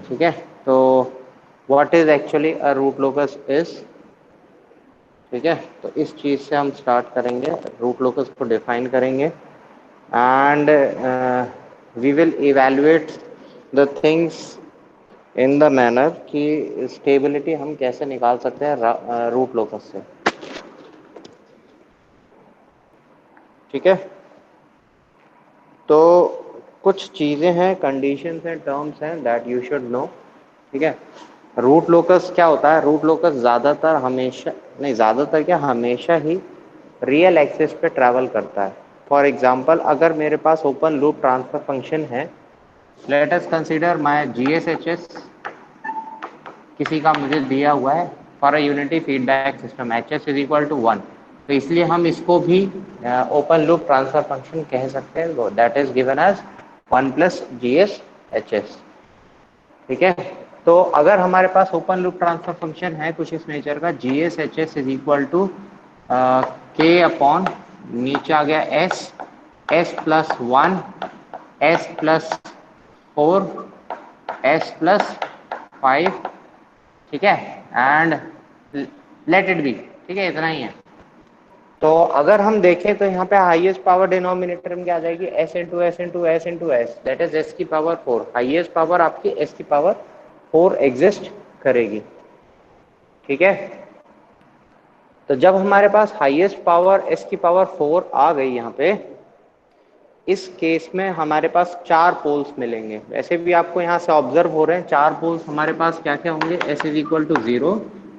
ठीक है, तो what is actually a root locus is, ठीक है, तो इस चीज से हम स्टार्ट करेंगे, रूट लोकस को डिफाइन करेंगे and we will evaluate the things in the manner कि स्टेबिलिटी हम कैसे निकाल सकते हैं रूट लोकस से, ठीक है। तो कुछ चीज़ें हैं, कंडीशंस हैं, टर्म्स हैं दैट यू शुड नो, ठीक है। रूट लोकस क्या होता है? रूट लोकस ज़्यादातर हमेशा नहीं, ज़्यादातर क्या, हमेशा ही रियल एक्सिस पे ट्रैवल करता है। फॉर एग्जांपल, अगर मेरे पास ओपन लूप ट्रांसफर फंक्शन है, let us consider my GSHS किसी का मुझे दिया हुआ है for a unity feedback system, H S is equal to 1, तो इसलिए हम इसको भी ओपन लूप ट्रांसफर फंक्शन कह सकते हैं, that is given as 1 plus G s H s, ठीक है। तो अगर हमारे पास ओपन लूप ट्रांसफर फंक्शन है कुछ इस नेचर का, G s H S is equal to k upon नीचे आ गया s, S plus 1, s plus 4, S plus 5, ठीक है, एंड लेट इट बी, ठीक है, इतना ही है। तो अगर हम देखें तो यहाँ पे हाईएस्ट पावर डिनोमिनेटर में क्या आ जाएगी, S into S into S into S, that is S की पावर 4, हाईएस्ट पावर आपकी एस की पावर 4 एग्जिस्ट करेगी, ठीक है। तो जब हमारे पास हाईएस्ट पावर एस की पावर 4 आ गई यहाँ पे, इस केस में हमारे पास 4 पोल्स मिलेंगे। वैसे भी आपको यहाँ से ऑब्जर्व हो रहे हैं 4 पोल्स हमारे पास क्या क्या होंगे, s is equal to 0,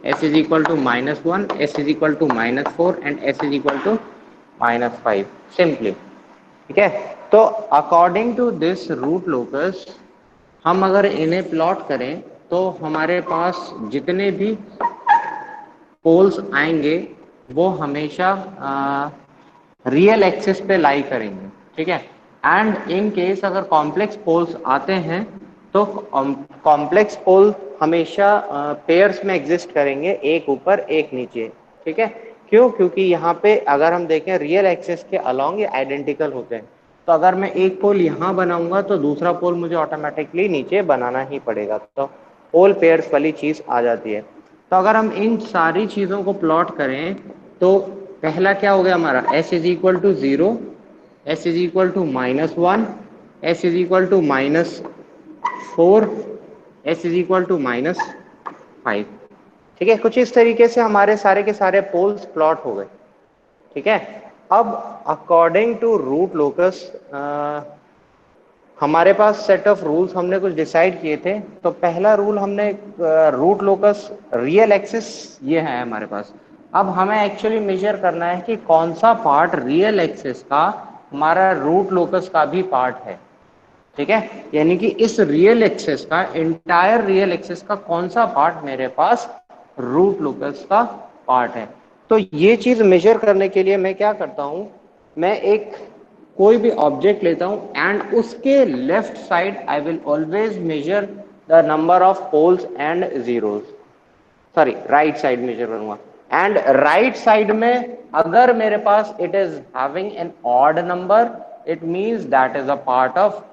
s is equal to -1, s is equal to -4 and s is equal to -5, simply, ठीक है। तो according to this root locus हम अगर इन्हें प्लॉट करें तो हमारे पास जितने भी पोल्स आएंगे वो हमेशा रियल एक्सिस पे लाई करेंगे, ठीक है। एंड इन केस अगर कॉम्प्लेक्स पोल्स आते हैं तो कॉम्प्लेक्स पोल हमेशा पेयर्स में एग्जिस्ट करेंगे, एक ऊपर एक नीचे, ठीक है। क्यों? क्योंकि यहाँ पे अगर हम देखें रियल एक्सिस के अलोंग ये आइडेंटिकल होते हैं, तो अगर मैं एक पोल यहाँ बनाऊंगा तो दूसरा पोल मुझे ऑटोमेटिकली नीचे बनाना ही पड़ेगा, तो पोल पेयर्स वाली चीज आ जाती है। तो अगर हम इन सारी चीजों को प्लॉट करें तो पहला क्या हो गया हमारा, s is equal to 0, s is equal to -1, s is equal to -4, s is equal to -5, ठीक है। कुछ इस तरीके से हमारे सारे के सारे पोल्स प्लॉट हो गए, ठीक है। अब अकॉर्डिंग टू रूट लोकस हमारे पास सेट ऑफ रूल्स हमने कुछ डिसाइड किए थे। तो पहला रूल हमने रूट लोकस रियल एक्सिस ये है हमारे पास। अब हमें एक्चुअली मेजर करना है कि कौन सा पार्ट रियल एक्सिस का हमारा रूट लोकस का भी पार्ट है, ठीक है। यानी कि इस रियल एक्सिस का, इंटायर रियल एक्सिस का कौन सा पार्ट मेरे पास रूट लोकस का पार्ट है। तो ये चीज मेजर करने के लिए मैं क्या करता हूं, मैं एक कोई भी ऑब्जेक्ट लेता हूं एंड उसके left side I will always measure the number of poles and zeros, sorry right side measure करूंगा। एंड राइट साइड में अगर मेरे पास it is having an odd number, it means that is a part of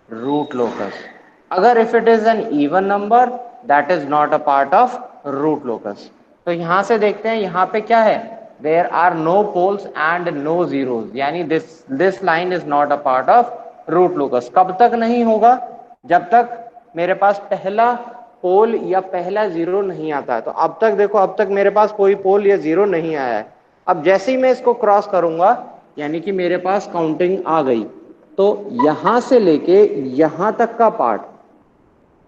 root locus. अगर if it is an even number, that is not a part of root locus. तो यहां से देखते हैं यहाँ पे क्या है, there are no poles and no zeros, यानी this line is not a part of root locus. कब तक नहीं होगा? जब तक मेरे पास पहला पोल या पहला जीरो नहीं आता है। तो अब तक देखो, अब तक मेरे पास कोई पोल या जीरो नहीं आया है। अब जैसे ही मैं इसको क्रॉस करूंगा, यानी कि मेरे पास काउंटिंग आ गई, तो यहां से लेके यहां तक का पार्ट,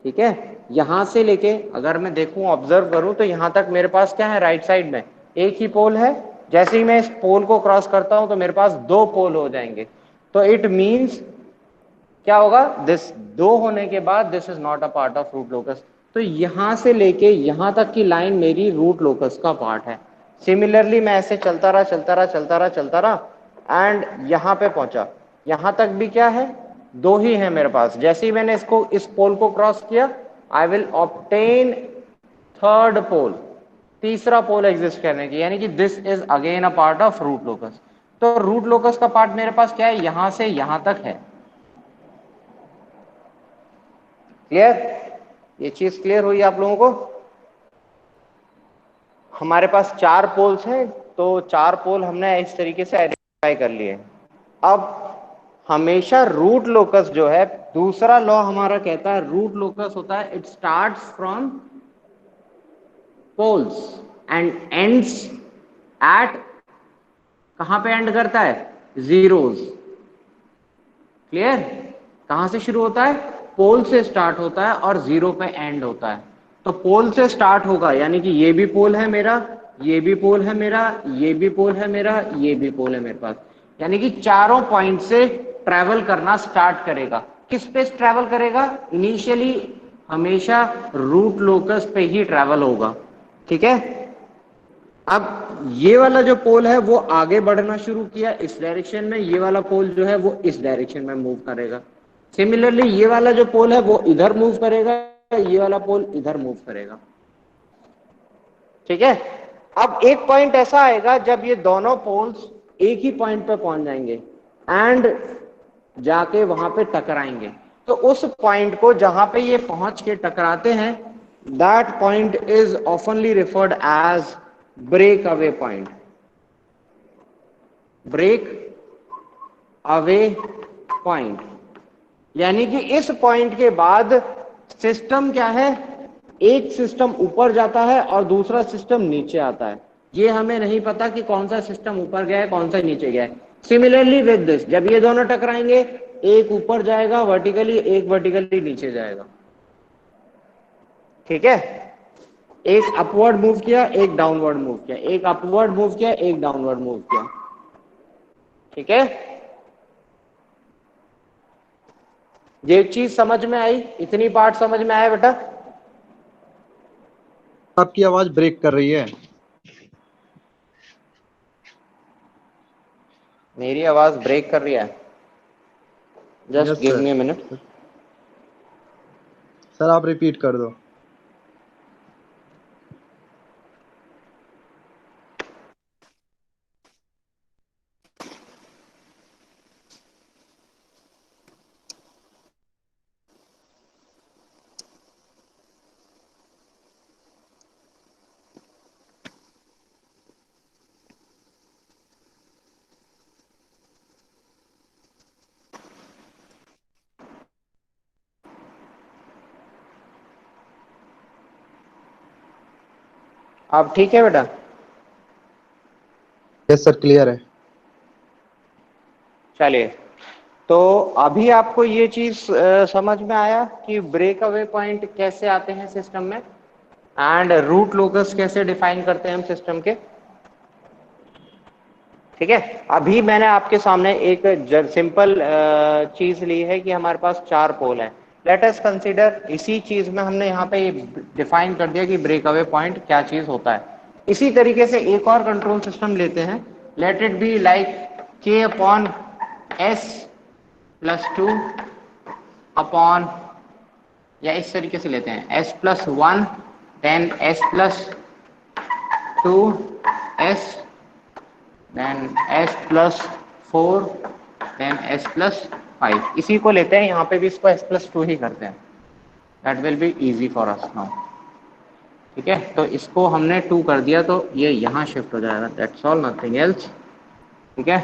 ठीक है, यहां से लेके अगर मैं देखूं, ऑब्जर्व करूं, तो यहां तक मेरे पास क्या है, राइट साइड में एक ही पोल है। जैसे ही मैं इस पोल को क्रॉस करता हूं तो मेरे पास 2 पोल हो जाएंगे। तो इट मींस क्या होगा, दिस 2 होने के बाद this is not a part of root locus. तो यहां से लेके यहां तक की लाइन मेरी रूट लोकस का पार्ट है। सिमिलरली मैं ऐसे चलता रहा चलता रहा चलता रहा चलता रहा एंड यहां पे पहुंचा। यहां तक भी क्या है, 2 ही है मेरे पास। जैसे ही मैंने इसको, इस पोल को क्रॉस किया, I will obtain third pole, तीसरा पोल एग्जिस्ट करने की, यानी कि this is again a part of root locus. तो रूट लोकस का पार्ट मेरे पास क्या है, यहां से यहां तक है। क्लियर? ये चीज क्लियर हुई आप लोगों को? हमारे पास 4 पोल्स हैं, तो 4 पोल हमने इस तरीके से आइडेंटिफाई कर लिए। अब हमेशा रूट लोकस जो है, दूसरा लॉ हमारा कहता है रूट लोकस होता है it starts from poles and ends at, कहां पे एंड करता है? जीरोस। क्लियर? कहां से शुरू होता है? पोल से स्टार्ट होता है और जीरो पे एंड होता है। तो पोल से स्टार्ट होगा, यानी कि ये भी पोल है मेरा, ये भी पोल है मेरा, ये भी पोल है मेरा, ये भी पोल है मेरे पास, यानी कि चारों पॉइंट से ट्रेवल करना स्टार्ट करेगा। किस पे ट्रेवल करेगा? इनिशियली हमेशा रूट लोकस पे ही ट्रेवल होगा। ठीक है? अब ये वाला जो पोल है वो आगे बढ़ना शुरू किया इस डायरेक्शन में, ये वाला पोल जो है वो इस डायरेक्शन में मूव करेगा। सिमिलरली ये वाला जो पोल है वो इधर मूव करेगा, ये वाला पोल इधर मूव करेगा। ठीक है? अब एक पॉइंट ऐसा आएगा जब ये दोनों पोल्स एक ही पॉइंट पे पहुंच जाएंगे एंड जाके वहां पे टकराएंगे। तो उस पॉइंट को जहां पे ये पहुंच के टकराते हैं, that point is oftenly referred as break away point. Break away point, यानी कि इस पॉइंट के बाद सिस्टम क्या है? एक सिस्टम ऊपर जाता है और दूसरा सिस्टम नीचे आता है। ये हमें नहीं पता कि कौन सा सिस्टम ऊपर गया है, कौन सा नीचे गया है। सिमिलरली विद दिस, जब ये दोनों टकराएंगे, एक ऊपर जाएगा वर्टिकली, एक वर्टिकली नीचे जाएगा। ठीक है? एक अपवर्ड मूव किया, एक डाउनवर्ड मूव किया, एक अपवर्ड मूव किया, एक डाउनवर्ड मूव किया। ठीक है? ये चीज समझ में आई? इतनी पार्ट समझ में आया बेटा? आपकी आवाज ब्रेक कर रही है। मेरी आवाज ब्रेक कर रही है? Just yes give sir. Me a minute. Sir आप रिपीट कर दो। अब ठीक है बेटा? यस सर, क्लियर है। चलिए, तो अभी आपको ये चीज समझ में आया कि ब्रेक अवे पॉइंट कैसे आते हैं सिस्टम में, एंड रूट लोकस कैसे डिफाइन करते हैं हम सिस्टम के। ठीक है? अभी मैंने आपके सामने एक सिंपल चीज ली है कि हमारे पास 4 पोल है। लेट अस कंसीडर, इसी चीज में हमने यहाँ पे डिफाइन कर दिया कि ब्रेक अवे पॉइंट क्या चीज होता है। इसी तरीके से एक और कंट्रोल सिस्टम लेते हैं। Let it be like k upon s plus 2 upon, या इस तरीके से लेते हैं s plus 1 then s plus 2 s then s plus 4 then s plus 5। इसी को लेते हैं, यहाँ पे भी इसको s प्लस 2 ही करते हैं। That will be easy for us now. ठीक है? तो इसको हमने 2 कर दिया तो ये यहाँ शिफ्ट हो जाएगा, दैट्स ऑल, नथिंग एल्स। ठीक है?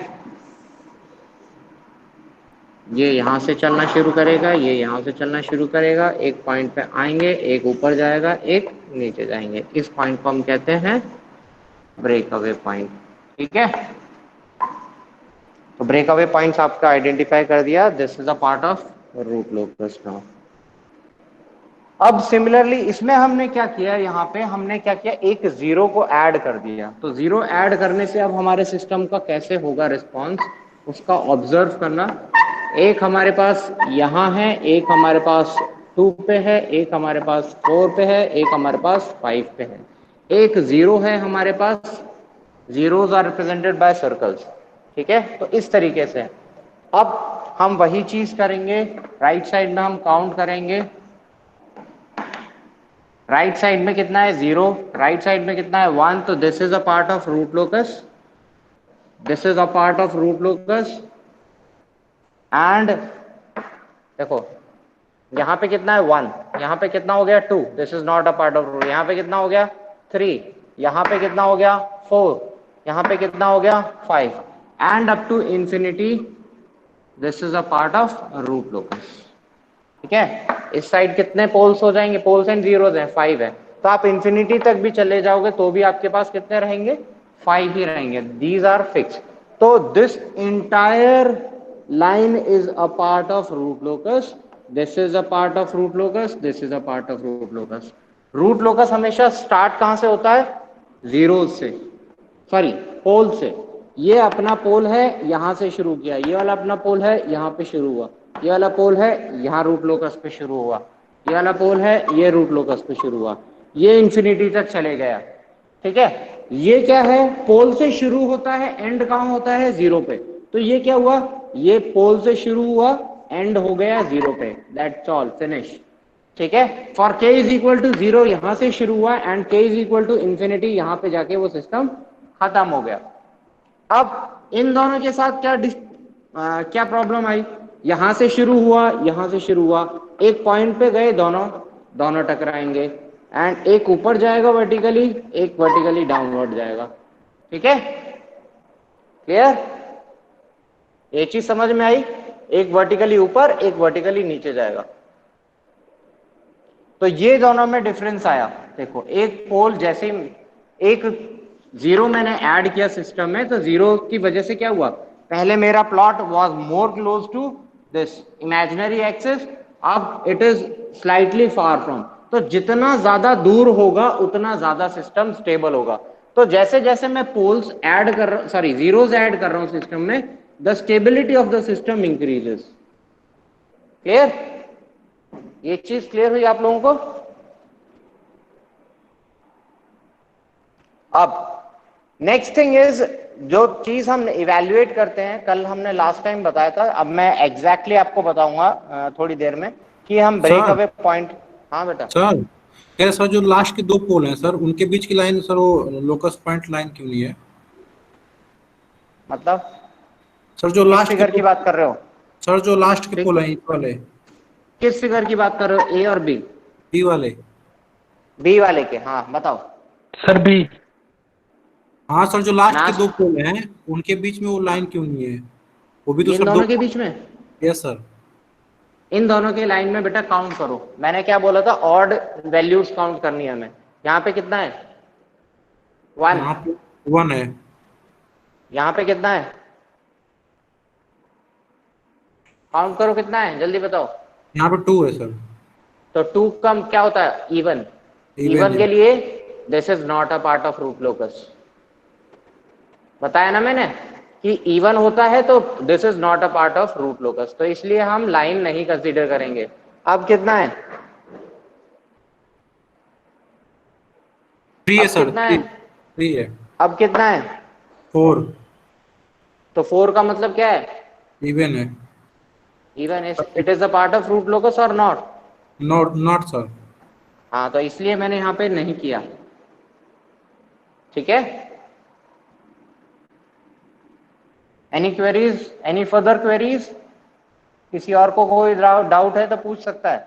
ये यहाँ से चलना शुरू करेगा, ये यहाँ से चलना शुरू करेगा, एक पॉइंट पे आएंगे, एक ऊपर जाएगा, एक नीचे जाएंगे। इस पॉइंट को हम कहते हैं ब्रेक अवे पॉइंट। ठीक है? तो ब्रेक अवे पॉइंट्स आपका आइडेंटिफाई कर दिया, this is a part of root locus now. अब सिमिलरली इसमें हमने क्या किया, यहाँ पे हमने क्या किया, एक जीरो को ऐड कर दिया। तो जीरो ऐड करने से अब हमारे सिस्टम का कैसे होगा रिस्पॉन्स, उसका ऑब्जर्व करना। एक हमारे पास यहाँ है, एक हमारे पास 2 पे है, एक हमारे पास 4 पे है, एक हमारे पास 5 पे है, एक जीरो है हमारे पास। Zeros are represented by circles. ठीक है? तो इस तरीके से अब हम वही चीज करेंगे, राइट साइड में हम काउंट करेंगे। राइट साइड में कितना है? 0। राइट साइड में कितना है? 1। तो this is a part of root locus, this is a part of root locus. And देखो, यहाँ पे कितना है 1, यहाँ पे कितना हो गया 2, this is not a part of root. यहाँ पे कितना हो गया 3, यहाँ पे कितना हो गया 4, यहाँ पे कितना हो गया 5, and up to infinity this is a part of root locus. ठीक है, इस साइड कितने पोल्स हो जाएंगे, पोल्स एंड जीरोस हैं 5 है, तो आप इंफिनिटी तक भी चले जाओगे तो भी आपके पास कितने रहेंगे 5 ही रहेंगे। These are fix. तो this entire line is a part of root locus, this is a part of root locus, this is a part of root locus। root locus हमेशा स्टार्ट कहां से होता है, जीरो से, सॉरी पोल से। ये अपना पोल है, यहां से शुरू किया, ये वाला अपना पोल है, यहां पे शुरू हुआ, ये वाला पोल है, यहां रूट लोकस पे शुरू हुआ, ये वाला पोल है, ये रूट लोकस पे शुरू हुआ, ये इंफिनिटी तक चले गया। ठीक है, ये क्या है, पोल से शुरू होता है, एंड कहां होता है जीरो पे। तो ये क्या हुआ, ये पोल से शुरू हुआ, एंड हो गया जीरो पे, दैट्स ऑल, फिनिश। ठीक है, for k is equal to zero यहां से शुरू हुआ and k is equal to infinity, यहां पे जाके वो सिस्टम खत्म हो गया। अब इन दोनों के साथ क्या प्रॉब्लम आई, यहां से शुरू हुआ, यहां से शुरू हुआ, एक पॉइंट पे गए, दोनों दोनों टकराएंगे, एंड एक ऊपर जाएगा वर्टिकली, एक वर्टिकली डाउनवर्ड जाएगा। ठीक है, क्लियर, ये चीज समझ में आई, एक वर्टिकली ऊपर, एक वर्टिकली नीचे जाएगा। तो ये दोनों में डिफरेंस आया। देखो, एक पोल जैसे एक जीरो मैंने ऐड किया सिस्टम में, तो जीरो की वजह से क्या हुआ, पहले मेरा plot was more close to this imaginary axis, अब it is slightly far from. तो जितना ज्यादा दूर होगा उतना ज्यादा सिस्टम स्टेबल होगा। तो जैसे जैसे मैं पोल्स ऐड कर रहा हूं, सॉरी जीरोस ऐड कर रहा हूं सिस्टम में, the stability of the system increases. Clear, ये चीज क्लियर हुई आप लोगों को। अब नेक्स्ट थिंग इज, जो चीज हम इवेल्युएट करते हैं, कल हमने लास्ट टाइम बताया था, अब मैं एग्जैक्टली आपको बताऊंगा थोड़ी देर में कि हम ब्रेक सर अवे पॉइंट। हाँ बेटा। सर कह रहे सर, जो लास्ट के दो पोल हैं सर, उनके बीच की लाइन सर, वो लोकस पॉइंट लाइन क्यों नहीं है? मतलब सर जो किस लास्ट के फिगर की दो, बात कर रहे हो, सर जो लास्ट के पोल हैं, इस वाले किस फिगर की बात कर रहे हो, ए और बी? बी वाले। बी वाले के, हाँ बताओ। Sir B. हाँ सर, जो लास्ट के नास्ट, दो पोल हैं उनके बीच में वो लाइन क्यों नहीं है? वो भी तो इन सर दो। दोनों के बीच में, यस सर। इन दोनों के लाइन में बेटा काउंट करो। मैंने क्या बोला था, ऑड वैल्यूज काउंट करनी है हमें। यहाँ पे कितना है 1, यहाँ पे 1 है। यहाँ पे कितना है, काउंट करो कितना है, जल्दी बताओ। यहाँ पे 2 है सर। तो 2 कम क्या होता है, इवन। इवन इवन है। के लिए this is not a part of root locus. बताया ना मैंने कि इवन होता है तो this is not a part of root locus, तो इसलिए हम लाइन नहीं कंसीडर करेंगे। अब कितना है, 3 है अब सर। कितना है, 3 है। अब कितना है, 4 तो 4 का मतलब क्या है, इवन है। Even it is a part of root locus और नॉट। Not not sir. हाँ, तो इसलिए मैंने यहां पे नहीं किया। ठीक है, any queries, any further queries, किसी और को कोई डाउट है तो पूछ सकता है।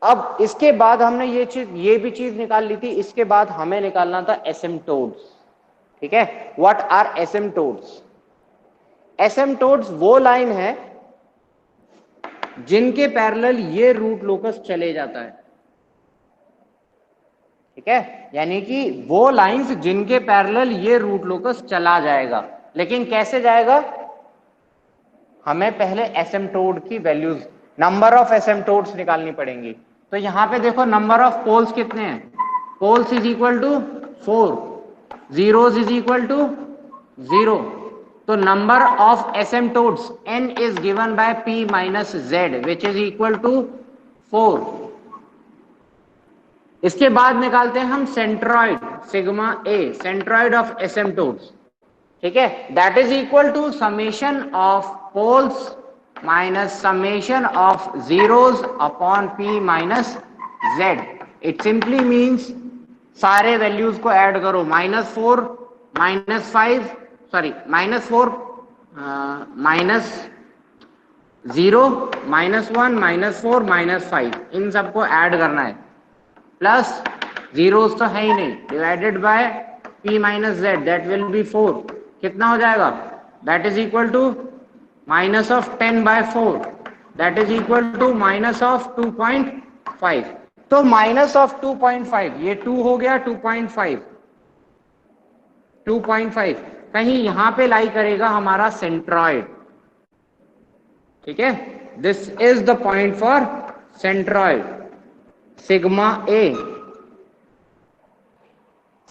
अब इसके बाद हमने ये भी चीज निकाल ली थी। इसके बाद हमें निकालना था एसिम्प्टोट्स। ठीक है, व्हाट आर एसिम्प्टोट्स? एसिम्प्टोट्स वो लाइन है जिनके पैरेलल ये रूट लोकस चले जाता है। ठीक है, यानी कि वो लाइंस जिनके पैरेलल ये रूट लोकस चला जाएगा। लेकिन कैसे जाएगा, हमें पहले एसिम्प्टोट की वैल्यूज, नंबर ऑफ एसिम्प्टोट्स निकालनी पड़ेंगी। तो यहां पे देखो नंबर ऑफ पोल्स कितने हैं, poles is equal to 4, zeros is equal to 0। तो number of asymptotes n is given by p minus z which is equal to 4। इसके बाद निकालते हैं हम centroid, sigma a, centroid of asymptotes. ठीक है, that is equal to summation of poles minus summation of zeros upon p minus z। It simply means सारे values को add करो, -4 -5, सॉरी -4 माइनस 0, -1, -4, -5 इन सबको ऐड करना है, प्लस जीरोस तो है ही नहीं, divided by p minus z, that will be 4। कितना हो जाएगा? That is equal to minus of 10/4, that is equal to minus of 2.5। तो माइनस ऑफ 2.5, ये 2 हो गया, 2.5 कहीं यहां पे लाई करेगा हमारा सेंट्रॉइड। ठीक है, this is the point for centroid, sigma A.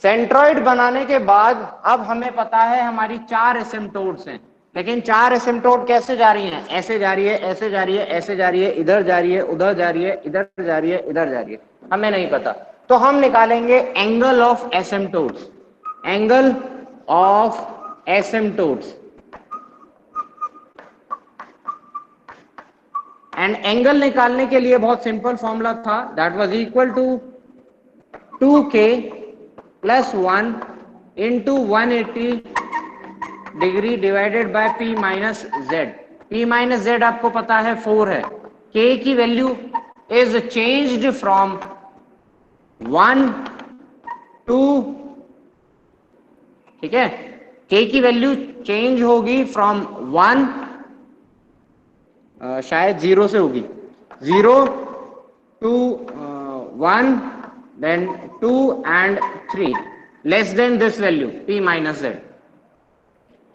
Centroid बनाने के बाद अब हमें पता है हमारी 4 एसिम्प्टोट्स हैं, लेकिन 4 एसिम्प्टोट कैसे जा रही हैं? ऐसे जा रही है, ऐसे जा रही है, ऐसे जा रही है, इधर जा रही है, उधर जा रही है, इधर जा रही है, इधर जा रही है, हमें नहीं पता। तो हम निकालेंगे angle of asymptotes, angle of asymptotes. And angle निकालने के लिए बहुत सिंपल फॉर्मूला था, that was equal to 2k plus 1 into 180 degree divided by p minus z. p minus z आपको पता है 4 है। k की value is changed from 1 to, ठीक है, k की वैल्यू चेंज होगी फ्रॉम 1, शायद 0 से होगी, 0 to 1, then 2 and 3 less than this value p minus z.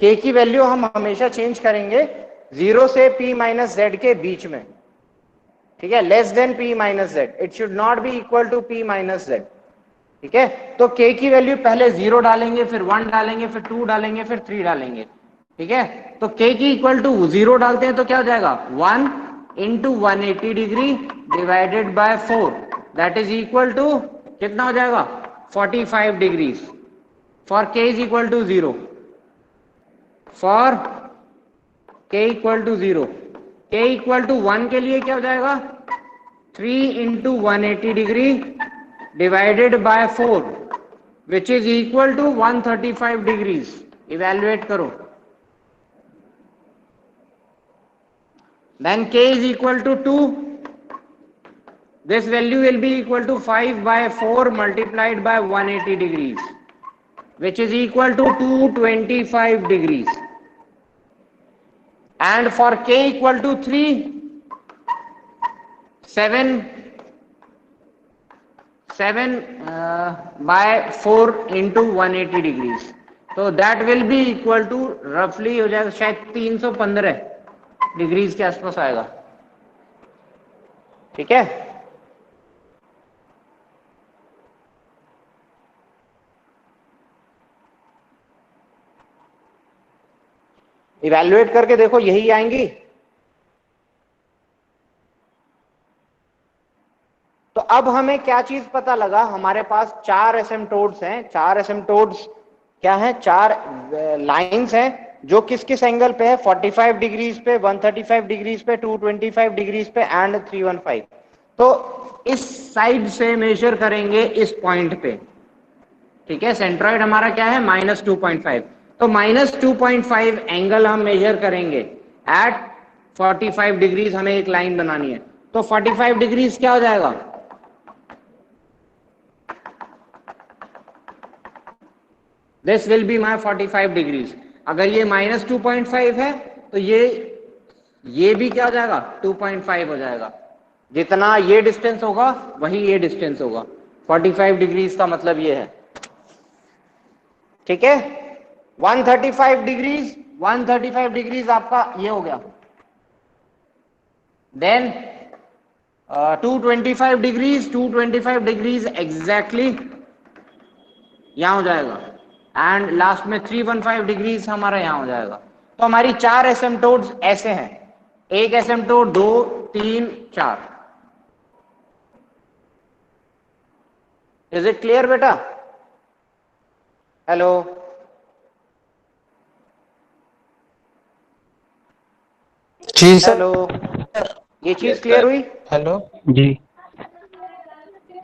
k की वैल्यू हम हमेशा चेंज करेंगे 0 से p माइनस जेड के बीच में, ठीक है, less than p minus z, it should not be equal to p minus z. ठीक है, तो k की वैल्यू पहले 0 डालेंगे, फिर 1 डालेंगे, फिर 2 डालेंगे, फिर 3 डालेंगे। ठीक है, तो k की इक्वल टू 0 डालते हैं तो क्या हो जाएगा? 1 into 180 degree divided by 4, that is equal to कितना हो जाएगा? 45 degrees for k is equal to 0, for k equal to 0, k equal to 1 के लिए क्या हो जाएगा? 3 into 180 degree divided by 4 which is equal to 135 degrees. Evaluate करो, then k is equal to 2, this value will be equal to 5/4 multiplied by 180 degrees which is equal to 225 degrees, and for k equal to 3, 7/4 into 180 degrees, तो that will be equal to roughly हो जाएगा शायद 315 degrees के आसपास आएगा। ठीक है, evaluate करके देखो, यही आएंगी। तो अब हमें क्या चीज पता लगा? हमारे पास 4 एसिम्प्टोट्स हैं। 4 एसिम्प्टोट्स क्या है? 4 लाइंस हैं जो किस किस एंगल पे है? 45 डिग्रीज पे, 135 डिग्रीज पे, 225 डिग्रीज पे एंड 315। तो इस साइड से मेजर करेंगे इस पॉइंट पे। ठीक है, सेंट्रॉइड हमारा क्या है? -2.5, तो -2.5 एंगल हम मेजर करेंगे एट 45 डिग्रीज। हमें एक लाइन बनानी है, तो 45 डिग्रीज क्या हो जाएगा? This will be my 45 degrees. अगर ये -2.5 है तो ये भी क्या हो जाएगा? 2.5 हो जाएगा। जितना ये डिस्टेंस होगा वही ये डिस्टेंस होगा। 45 डिग्रीज का मतलब ये है। ठीक है, 135 डिग्रीज आपका ये हो गया। देन 225 डिग्रीज एग्जैक्टली यहां हो जाएगा, एंड लास्ट में 315 डिग्रीज हमारा यहां हो जाएगा। तो हमारी 4 एसिम्प्टोट्स ऐसे हैं, एक एसिम्प्टोट, 2, 3, 4। इज इट क्लियर बेटा? हेलो, जी सर। हेलो, ये चीज क्लियर हुई? हेलो जी।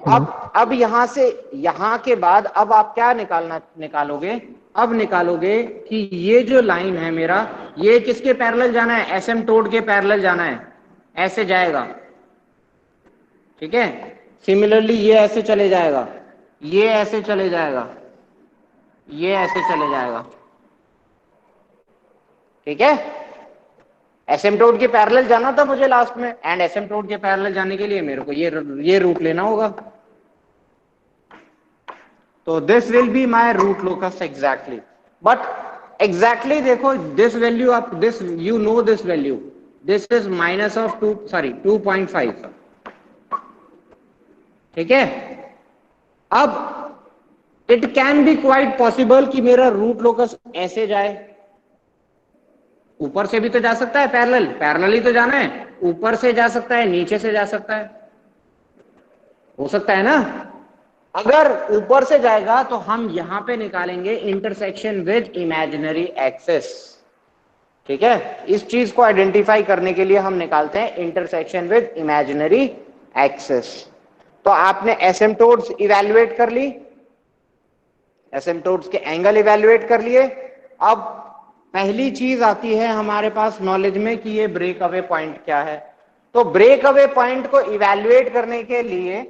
अब यहां से यहां के बाद अब आप क्या निकालोगे? अब निकालोगे कि ये जो लाइन है मेरा, ये किसके पैरेलल जाना है, एसिम्प्टोट के पैरेलल जाना है, ऐसे जाएगा, ठीक है। सिमिलरली ये ऐसे चले जाएगा, ये ऐसे चले जाएगा, ये ऐसे चले जाएगा, ठीक है। एसिम्प्टोट के पैरेलल जाना था मुझे लास्ट में, एंड एसिम्प्टोट के पैरेलल जाने के लिए मेरे को ये रूट लेना होगा। तो this will be my root locus exactly, but exactly देखो दिस वैल्यू, आप this you know this value, this is minus of 2.5, ठीक है। अब it can be quite possible कि मेरा रूट लोकस ऐसे जाए, ऊपर से भी तो जा सकता है, पैरेलल पैरेलल ही तो जाना है, ऊपर से जा सकता है, नीचे से जा सकता है, हो सकता है ना। अगर ऊपर से जाएगा तो हम यहां पे निकालेंगे इंटरसेक्शन विद इमेजिनरी एक्सिस, ठीक है। इस चीज को आइडेंटिफाई करने के लिए हम निकालते हैं इंटरसेक्शन विद इमेजिनरी एक्सिस। तो आपने एसिम्प्टोट्स इवैल्यूएट कर ली, एसिम्प्टोट्स के एंगल इवैल्यूएट कर लिए। अब पहली चीज आती है हमारे पास नॉलेज में कि ये ब्रेक अवे पॉइंट क्या है। तो ब्रेक अवे पॉइंट को इवैल्यूएट करने के लिए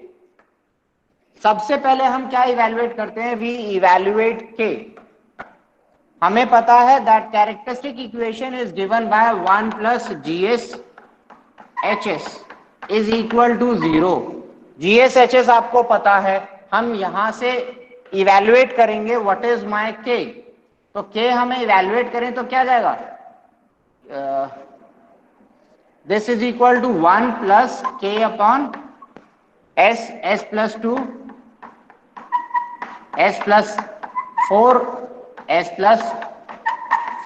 सबसे पहले हम क्या इवैल्यूएट करते हैं, वी इवैल्यूएट के। हमें पता है that characteristic equation is given by 1 plus GS H S is equal to 0। GS H S आपको पता है, हम यहां से इवैल्यूएट करेंगे व्हाट इज माय के। तो के हमें इवैल्यूएट करें तो क्या जाएगा, this is equal to 1 plus K upon S, S plus 2, S plus 4, S plus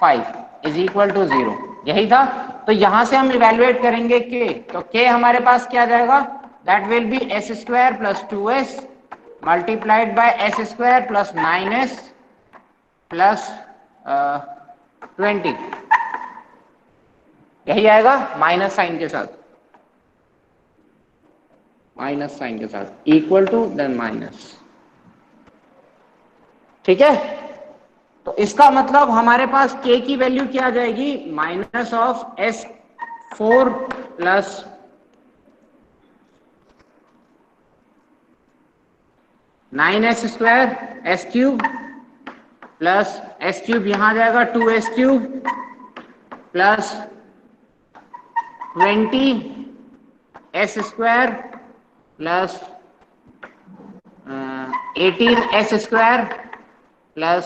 5 is equal to 0, यही था। तो यहां से हम इवैल्यूएट करेंगे के, तो के हमारे पास क्या जाएगा, that will B S square plus 2s multiplied by S square plus 9s plus 20, यही आएगा माइनस साइन के साथ, माइनस साइन के साथ इक्वल टू देन माइनस, ठीक है। तो इसका मतलब हमारे पास k की वैल्यू क्या आ जाएगी, minus of S4 plus 9s square s cube plus s cube यहां जाएगा 2s cube plus 20s square plus 18s square plus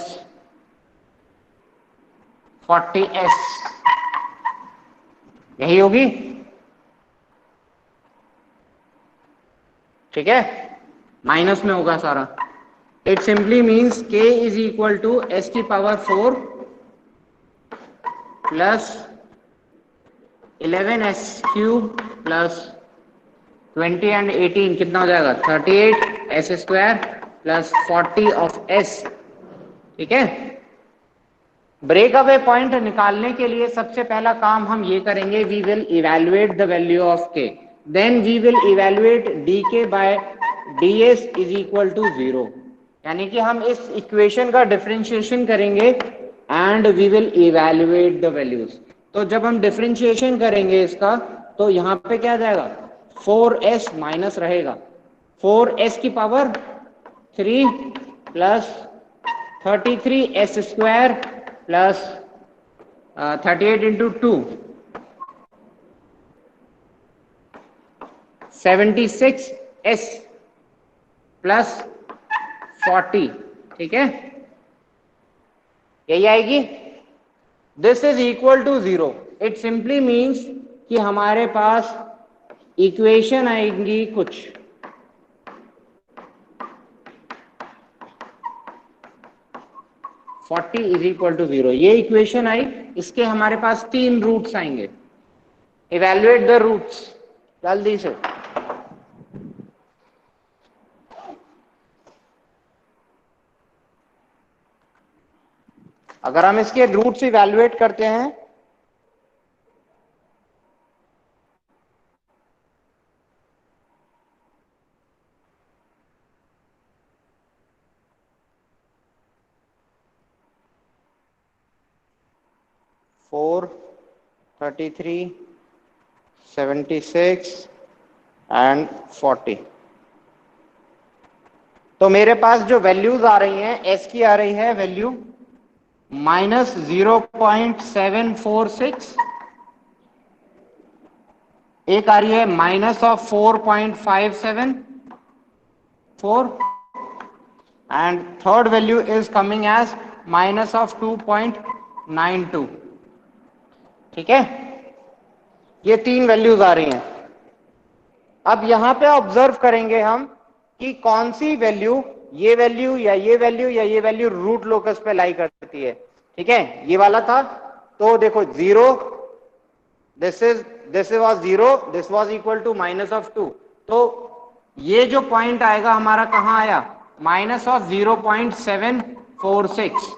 40s, यही होगी, ठीक है। माइनस में होगा सारा। It simply means k is equal to s की power 4 plus 11s cube plus 20 and 18 कितना हो जाएगा, 38s square plus 40 of s, ठीक है। ब्रेक अवे पॉइंट निकालने के लिए सबसे पहला काम हम ये करेंगे, we will evaluate the value of K, then we will evaluate D K by D S is equal to 0। यानी कि हम इस इक्वेशन का डिफरेंशिएशन करेंगे and we will evaluate the values. तो जब हम डिफरेंशिएशन करेंगे इसका, तो यहाँ पे क्या जाएगा, 4s माइनस रहेगा, 4s की power 3 plus 33s square plus 38 into 2 76s plus 40, ठीक है, यही आएगी। This is equal to 0। It simply means कि हमारे पास इक्वेशन आएंगी कुछ, फोर्टी इज इक्वल टू 0, ये इक्वेशन आई। इसके हमारे पास 3 रूट्स आएंगे, इवैल्यूएट द रूट्स जल्दी से। अगर हम इसके रूट्स इवैल्यूएट करते हैं, 4, 33, 76 एंड 40। तो मेरे पास जो वैल्यूज आ रही हैं, एस की आ रही है वैल्यू -0.746, एक आ रही है -4.574, and third value is coming as -2.92। ठीक है, ये तीन वैल्यूज आ रही हैं। अब यहां पे ऑब्जर्व करेंगे हम कि कौन सी वैल्यू, ये वैल्यू या ये वैल्यू या ये वैल्यू रूट लोकस पे लाई करती है। ठीक है, ये वाला था, तो देखो 0, this was 0, this was equal to -2, तो ये जो पॉइंट आएगा हमारा कहां आया, -0.746।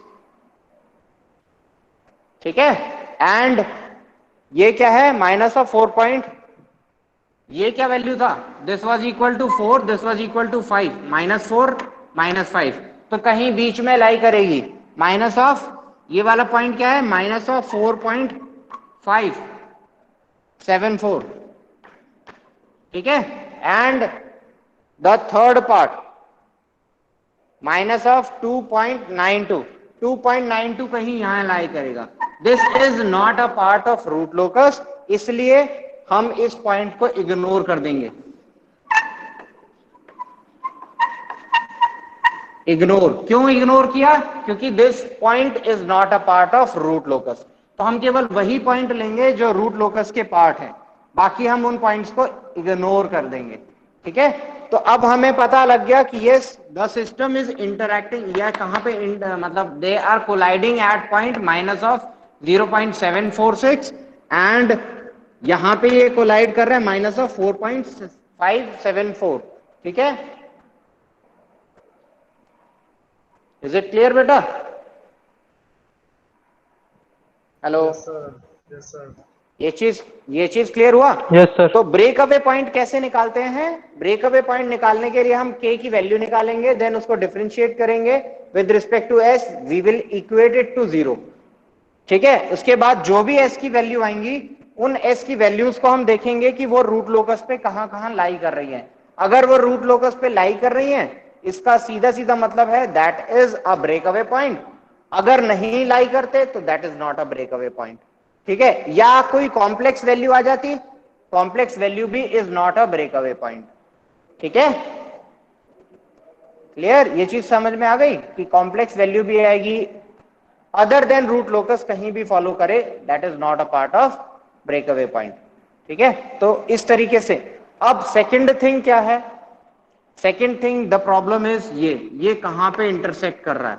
ठीक है, एंड ये क्या है, -4 ये क्या वैल्यू था, this was equal to 4, this was equal to 5, -4 -5, तो कहीं बीच में लाई करेगी। माइनस ऑफ ये वाला पॉइंट क्या है, -4.574। ठीक है, एंड द थर्ड पार्ट -2.92, 2.92 कहीं यहां लाई करेगा। This is not a part of root locus, इसलिए हम इस पॉइंट को इग्नोर कर देंगे। इग्नोर क्यों इग्नोर किया, क्योंकि this point is not a part of root locus. तो हम केवल वही पॉइंट लेंगे जो रूट लोकस के पार्ट है, बाकी हम उन पॉइंट्स को इग्नोर कर देंगे। ठीक है, तो अब हमें पता लग गया कि yes the system is interacting, या कहां पे मतलब they are colliding at point -0.746, and यहां पे ये कोलाइड कर रहे हैं -4.574। ठीक है, इज इट क्लियर बेटा? Hello, yes sir. ये चीज क्लियर हुआ? Yes sir. तो ब्रेक अवे पॉइंट कैसे निकालते हैं? ब्रेक अवे पॉइंट निकालने के लिए हम k की वैल्यू निकालेंगे, देन उसको डिफरेंशिएट करेंगे with respect to s, we will equate it to 0। ठीक है, उसके बाद जो भी s की वैल्यू आएंगी, उन s की वैल्यूज को हम देखेंगे कि वो रूट लोकस पे कहां कहां लाई कर रही हैं। अगर वो रूट लोकस पे लाई कर रही हैं, इसका सीधा सीधा मतलब है that is a break away point. अगर नहीं लाई करते तो that is not a break away point. ठीक है, या कोई कॉम्प्लेक्स वैल्यू आ जाती, कॉम्प्लेक्स वैल्यू भी is not a break away point. ठीक है, क्लियर? ये चीज समझ में आ गई कि कॉम्प्लेक्स वैल्यू भी आएगी अदर देन रूट लोकस, कहीं भी फॉलो करे, that is not a part of break away point. ठीक है, तो इस तरीके से। अब सेकंड थिंग क्या है? Second thing, the problem is ये कहां पे इंटरसेक्ट कर रहा है,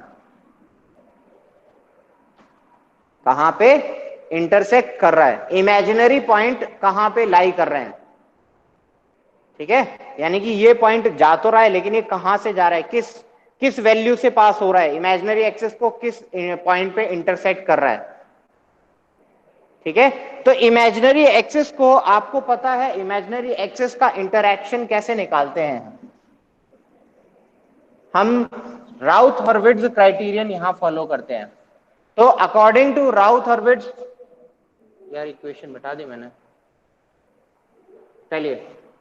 कहां पे इंटरसेक्ट कर रहा है, इमेजिनरी पॉइंट कहां पे लाई कर रहे हैं। ठीक है, यानी कि ये पॉइंट जा तो रहा है, लेकिन ये कहां से जा रहा है, किस वैल्यू से पास हो रहा है, इमेजिनरी एक्सिस को किस पॉइंट पे इंटरसेक्ट कर रहा है। ठीक है, तो इमेजिनरी एक्सिस को आपको पता है, इमेजिनरी एक्सिस का इंटरैक्शन कैसे निकालते हैं हम? राउथ हर्विट्ज क्राइटेरियन यहां फॉलो करते हैं। तो अकॉर्डिंग टू राउथ हर्विट्ज, यार इक्वेशन बता दी मैंने, चलिए,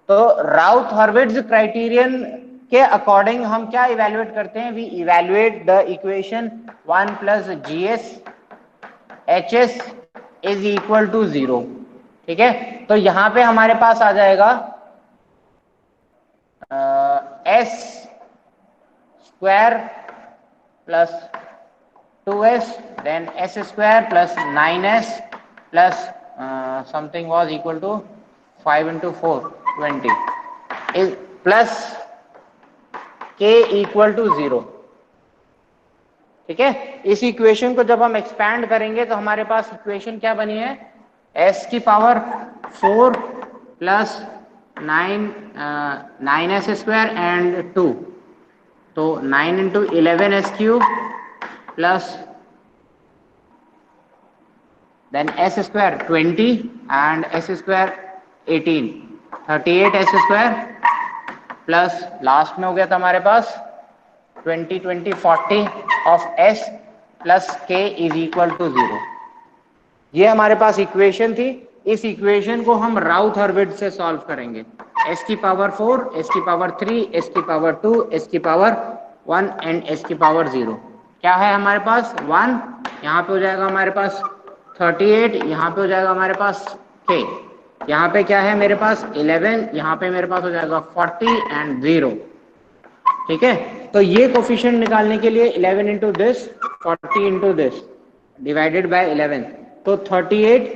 तो राउथ हर्विट्ज क्राइटेरियन के अकॉर्डिंग हम क्या इवेल्युएट करते हैं? We evaluate the equation 1 plus GS HS is equal to 0। ठीक है, तो यहां पे हमारे पास आ जाएगा S square plus 2S, then S square plus 9S plus something was equal to 5 into 4 20 is plus K equal to 0। ठीक है, इस इक्वेशन को जब हम एक्सपैंड करेंगे तो हमारे पास इक्वेशन क्या बनी है? S की power 4 plus 9S square and 2, तो 9 into 11S cube plus then S square 20 and S square 18, 38 S square plus last में हो गया था हमारे पास 20 20 40 of S plus K is equal to 0। ये हमारे पास इक्वेशन थी, इस इक्वेशन को हम राउथ हर्विट्ज से सॉल्व करेंगे। s की पावर 4, s की पावर 3, s की पावर 2, s की पावर 1 एंड s की पावर 0। क्या है हमारे पास 1, यहाँ पे हो जाएगा हमारे पास 38, यहाँ पे हो जाएगा हमारे पास k, यहाँ पे क्या है मेरे पास 11, यहाँ पे मेरे पास हो जाएगा 40 एंड 0। ठीक है, तो ये कोफिशिएंट निकालने के लिए 11 into this, 40 into this divided by 11, तो 38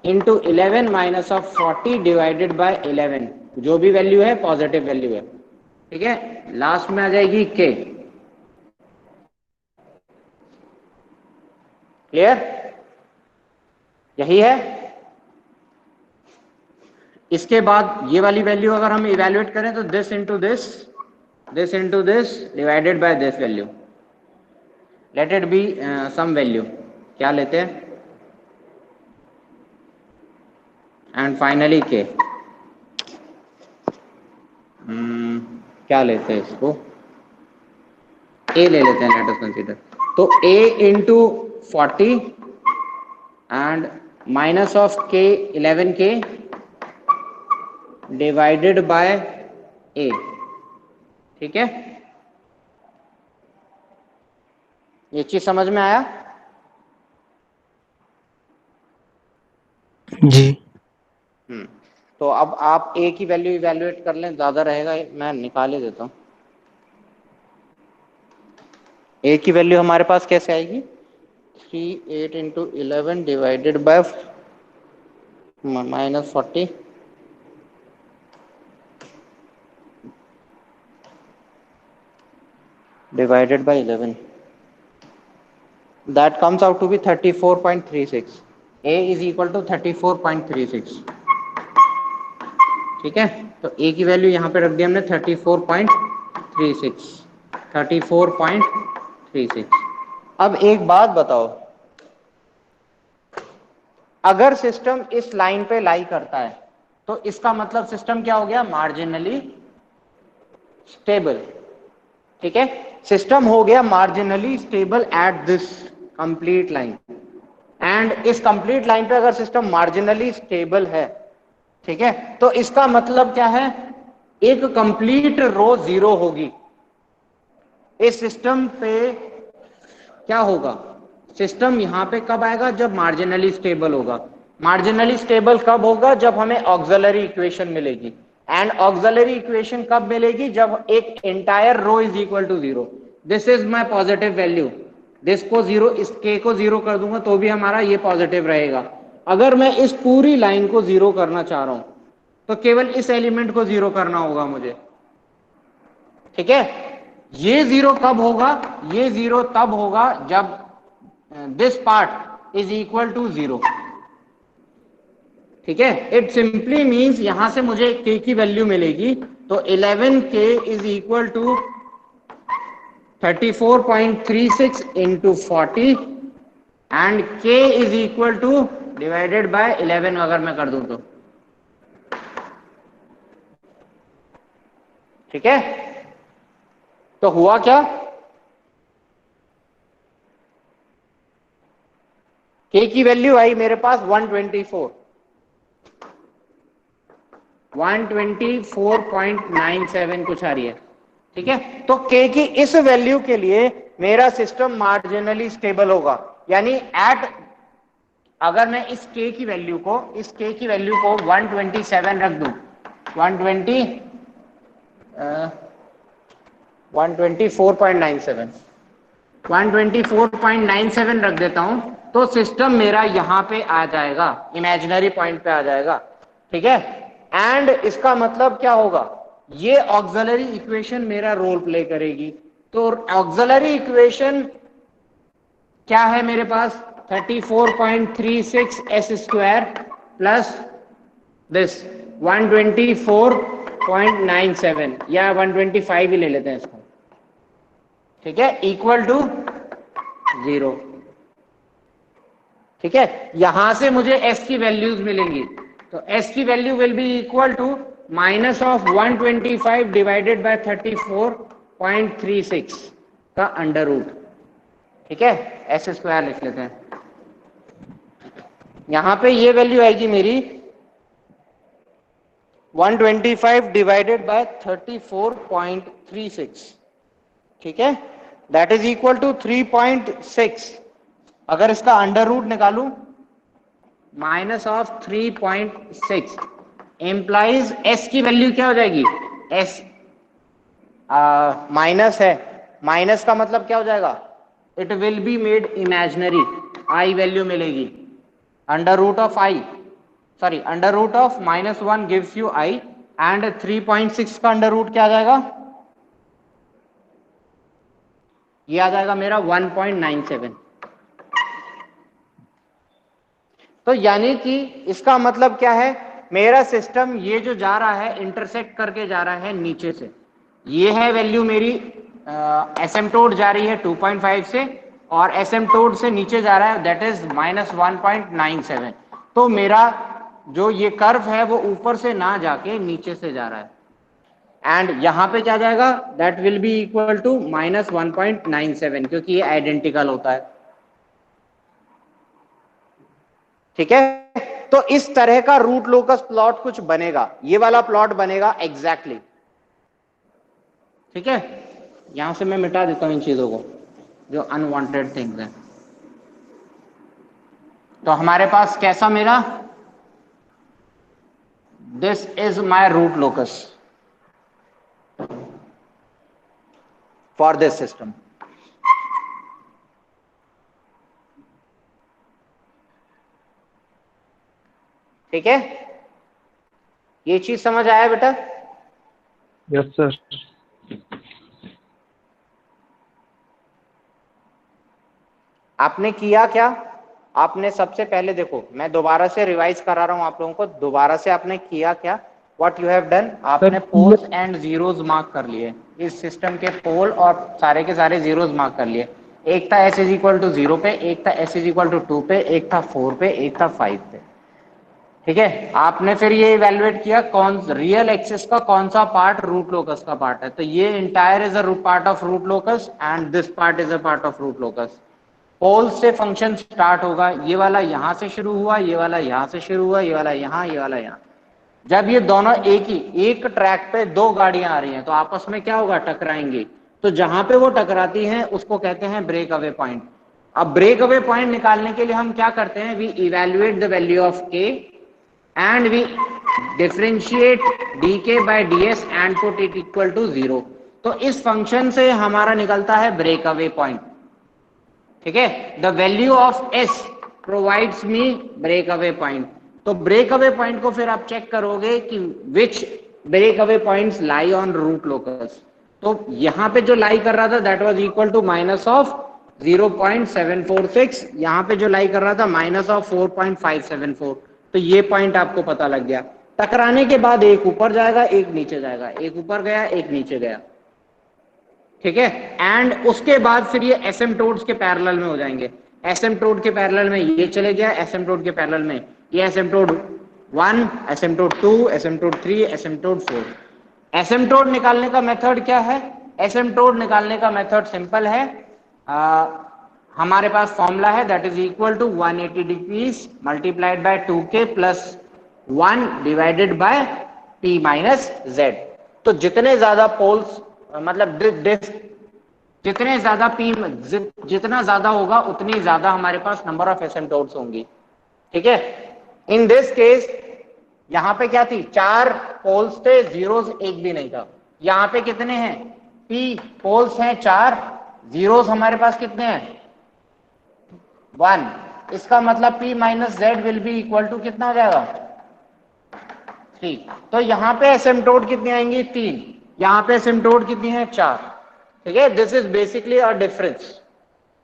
into 11 minus of 40 divided by 11, जो भी वैल्यू है पॉजिटिव वैल्यू है। ठीक है, लास्ट में आ जाएगी k। क्लियर, यही है। इसके बाद ये वाली वैल्यू अगर हम इवेल्युएट करें तो this into this, this into this divided by this value, let it be some value, क्या लेते हैं, and finally k, क्या लेते हैं इसको, a ले लेते हैं, let us consider, तो a into 40 and minus of k 11k divided by a। ठीक है, ये चीज समझ में आया? जी। तो अब आप a की वैल्यू इवेल्युएट कर लें, ज्यादा रहेगा, मैं निकाल ही देता हूं। a की वैल्यू हमारे पास कैसे आएगी, 38 into 11 divided by minus 40 divided by 11, that comes out to be 34.36, a is equal to 34.36। ठीक है, तो a की वैल्यू यहां पे रख दी हमने 34.36, 34.36। अब एक बात बताओ, अगर सिस्टम इस लाइन पे लाई करता है तो इसका मतलब सिस्टम क्या हो गया, मार्जिनली स्टेबल। ठीक है, सिस्टम हो गया marginally stable at this complete line, and इस कंप्लीट लाइन पे अगर सिस्टम मार्जिनली स्टेबल है, ठीक है, तो इसका मतलब क्या है, एक कंप्लीट रो जीरो होगी। इस सिस्टम पे क्या होगा, सिस्टम यहां पे कब आएगा, जब मार्जिनली स्टेबल होगा। मार्जिनली स्टेबल कब होगा, जब हमें ऑक्सिलरी इक्वेशन मिलेगी, एंड ऑक्सिलरी इक्वेशन कब मिलेगी, जब एक entire row is equal to zero. This is my positive value, this को जीरो, इस के को जीरो कर दूंगा तो भी हमारा ये पॉजिटिव रहेगा। अगर मैं इस पूरी लाइन को जीरो करना चाह रहा हूं तो केवल इस एलिमेंट को जीरो करना होगा मुझे। ठीक है, ये जीरो कब होगा, ये जीरो तब होगा जब this part is equal to zero. ठीक है, इट सिंपली मींस यहां से मुझे k की वैल्यू मिलेगी, तो 11k is equal to 34.36 into 40 and k is equal to divided by 11 अगर मैं कर दूं तो। ठीक है, तो हुआ क्या, k की वैल्यू आई मेरे पास 124.97 कुछ आ रही है। ठीक है, तो k की इस वैल्यू के लिए मेरा सिस्टम मार्जिनली स्टेबल होगा, यानी एट, अगर मैं इस k की वैल्यू को 127 रख दूं, 124.97 रख देता हूं, तो सिस्टम मेरा यहां पे आ जाएगा, इमेजिनरी पॉइंट पे आ जाएगा। ठीक है, एंड इसका मतलब क्या होगा, ये ऑक्सिलरी इक्वेशन मेरा रोल प्ले करेगी। तो ऑक्सिलरी इक्वेशन क्या है मेरे पास, 34.36 s स्क्वायर प्लस दिस 124.97 या 125 ही ले लेते हैं इसको। ठीक है, इक्वल टू 0। ठीक है, यहां से मुझे s की वैल्यूज मिलेंगी, तो s की value will be equal to minus of 125 divided by 34.36 का अंडर रूट। ठीक है, s स्क्वायर लिख लेते हैं। यहां पे ये वैल्यू आएगी मेरी 125 डिवाइडेड बाय 34.36, ठीक है, दैट इज इक्वल टू 3.6। अगर इसका अंडर रूट निकालूं माइनस ऑफ 3.6 एम्प्लाइज एस की वैल्यू क्या हो जाएगी, एस माइनस है, माइनस का मतलब क्या हो जाएगा, it will be made imaginary, I value मिलेगी, under root of I, sorry under root of -1 gives you I, and 3.6 का अंडर रूट क्या आ जाएगा, ये आ जाएगा मेरा 1.97। तो यानी कि इसका मतलब क्या है, मेरा सिस्टम ये जो जा रहा है इंटरसेक्ट करके जा रहा है नीचे से, ये है वैल्यू मेरी एसिम्प्टोट जा रही है 2.5 से, और एसिम्प्टोट से नीचे जा रहा है दैट इज -1.97। तो मेरा जो ये कर्व है वो ऊपर से ना जाके नीचे से जा रहा है, एंड यहां पे क्या जाएगा, that will be equal to -1.97, क्योंकि ये आइडेंटिकल होता है, ठीक है। तो इस तरह का रूट लोकस प्लॉट कुछ बनेगा, ये वाला प्लॉट बनेगा एग्जैक्टली, ठीक है। यहां से मैं मिटा देता हूं इन चीजों को जो अनवांटेड थिंग्स हैं। तो हमारे पास कैसा मेरा, this is my root locus for this system, ठीक है। ये चीज समझ आया बेटा? Yes sir. आपने किया क्या, आपने सबसे पहले देखो, मैं दोबारा से रिवाइज करा रहा हूं आप लोगों को, दोबारा से आपने किया क्या, व्हाट यू हैव डन, आपने पोल्स एंड जीरोस मार्क कर लिए, इस सिस्टम के पोल और सारे के सारे जीरोस मार्क कर लिए। एक था एस इज इक्वल टू 0 पे, एक था एस इज इक्वल टू 2 पे, एक था 4 पे, एक था 5 पे, ठीक है। आपने फिर ये इवेलुएट किया कौन रियल एक्सिस का कौन सा पार्ट रूट लोकस का पार्ट है, तो ये entire is a part of root locus and this part is a part of root locus. Pole से फंक्शन स्टार्ट होगा, ये वाला यहां से शुरू हुआ, ये वाला यहां से शुरू हुआ, ये वाला यहां, ये वाला यहां। जब ये दोनों एक ट्रैक पे दो गाड़ियां आ रही हैं तो आपस में क्या होगा, टकराएंगी। तो जहां पे वो टकराती हैं उसको कहते हैं ब्रेक अवे पॉइंट। अब ब्रेक अवे पॉइंट निकालने के लिए हम क्या करते हैं, we evaluate the value of K and we differentiate dk by ds and put it equal to 0। तो इस फंक्शन से हमारा निकलता है ब्रेक अवे पॉइंट, ठीक है। The value of s provides me break away point. तो ब्रेक अवे पॉइंट को फिर आप चेक करोगे कि which break away points lie on root locus. तो यहां पे जो लाई कर रहा था that was equal to minus of 0.746, यहां पे जो लाई कर रहा था माइनस ऑफ 4.574। तो ये पॉइंट आपको पता लग गया। टकराने के बाद एक ऊपर जाएगा एक नीचे जाएगा, एक ऊपर गया एक नीचे गया, ठीक है। एंड उसके बाद फिर ये एसिम्प्टोट्स के पैरेलल में हो जाएंगे। एसिम्प्टोट के पैरेलल में ये चले गया, एसिम्प्टोट के पैरेलल में ये asymptote 1, asymptote 2, asymptote 3, asymptote 4। Asymptote निकालने का मेथड क्या है, एसिम्प्टोट निकालने का मेथड सिंपल है, हमारे पास फॉर्मूला है that is equal to 180 degrees multiplied by 2k plus 1 divided by p minus z। तो जितने ज्यादा पोल्स मतलब जितने ज्यादा p जितना ज्यादा होगा उतनी ज्यादा हमारे पास नंबर ऑफ एसिम्प्टोट्स होंगी, ठीक है। इन दिस केस यहां पे क्या थी, 4 पोल्स थे, जीरोस एक भी नहीं था। यहां पे कितने हैं, p पोल्स हैं 4, जीरोस हमारे पास कितने हैं 1। इसका मतलब p minus z will be equal to कितना हो जाएगा 3। तो यहां पे एसिम्प्टोट कितनी आएंगी 3, यहां पे एसिम्प्टोट कितनी है 4, ठीक है। This is basically a difference.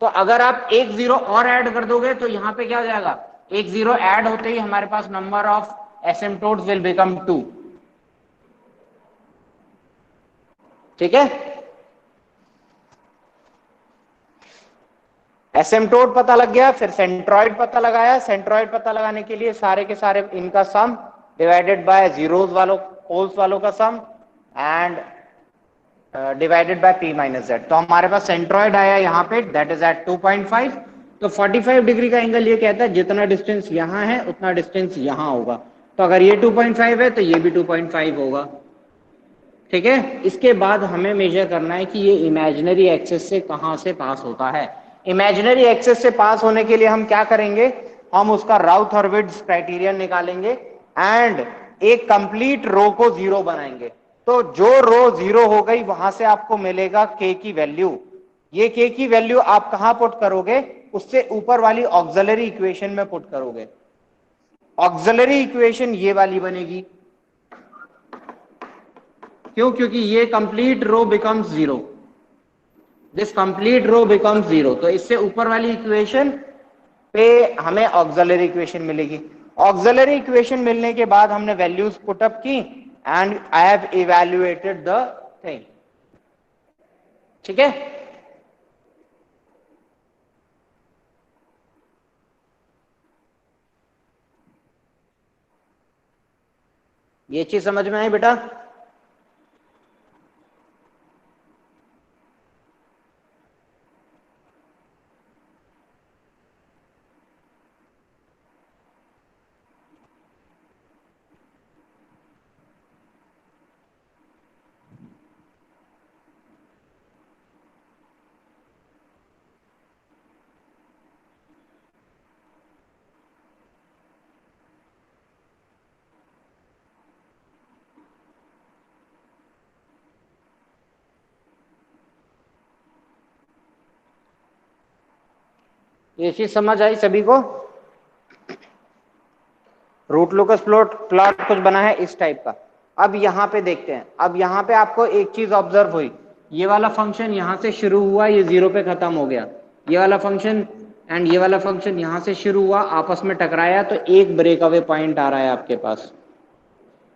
तो अगर आप एक जीरो और ऐड कर दोगे तो यहां पे क्या हो जाएगा, एक जीरो ऐड होते ही हमारे पास number of asymptotes will become 2, ठीक है। एसिम्प्टोट पता लग गया, फिर सेंट्रॉइड पता लगाया। सेंट्रॉइड पता लगाने के लिए सारे के सारे इनका सम डिवाइडेड बाय जीरोस वालों पोल्स वालों का sum and divided by p minus Z. तो हमारे पास सेंट्रॉइड आया यहाँ पे दैट इज एट 2.5 तो 45 डिग्री का एंगल ये कहता है जितना डिस्टेंस यहाँ है उतना डिस्टेंस यहाँ होगा। तो अगर ये 2.5 है तो ये भी 2.5 होगा। ठीक है, इसके बाद हमें मेजर करना है कि ये इमेजिनरी एक्सिस से कहाँ से पास होता है। इमेजिनरी एक्सिस से पास होने के लिए हम क्या करेंगे, हम उसका राउथ हॉर्विट्ज क्राइटेरियन निकालेंगे एंड एक कंप्लीट रो को जीरो बनाएंगे। तो जो रो जीरो हो गई वहां से आपको मिलेगा के की वैल्यू। ये के की वैल्यू आप कहां पुट करोगे, उससे ऊपर वाली ऑक्सिलरी इक्वेशन में पुट करोगे। ऑक्सिलरी इक्वेशन ये वाली बनेगी। क्यों? क्योंकि ये complete row becomes zero, this complete row becomes zero. तो इससे ऊपर वाली इक्वेशन पे हमें ऑक्सिलरी इक्वेशन मिलेगी। ऑक्सिलरी इक्वेशन मिलने के बाद हमने वैल्यूज पुटअप की and I have evaluated the thing. ठीक है, ये चीज समझ में आई बेटा? ये चीज समझ आई सभी को? रूट लोकस प्लॉट कुछ बना है इस टाइप का। अब यहां पे देखते हैं। अब यहां पे आपको एक चीज ऑब्जर्व हुई, ये वाला फंक्शन यहां से शुरू हुआ, ये जीरो पे खत्म हो गया। ये वाला फंक्शन एंड ये वाला फंक्शन यहां से शुरू हुआ, आपस में टकराया, तो एक ब्रेक अवे पॉइंट आ रहा है आपके पास।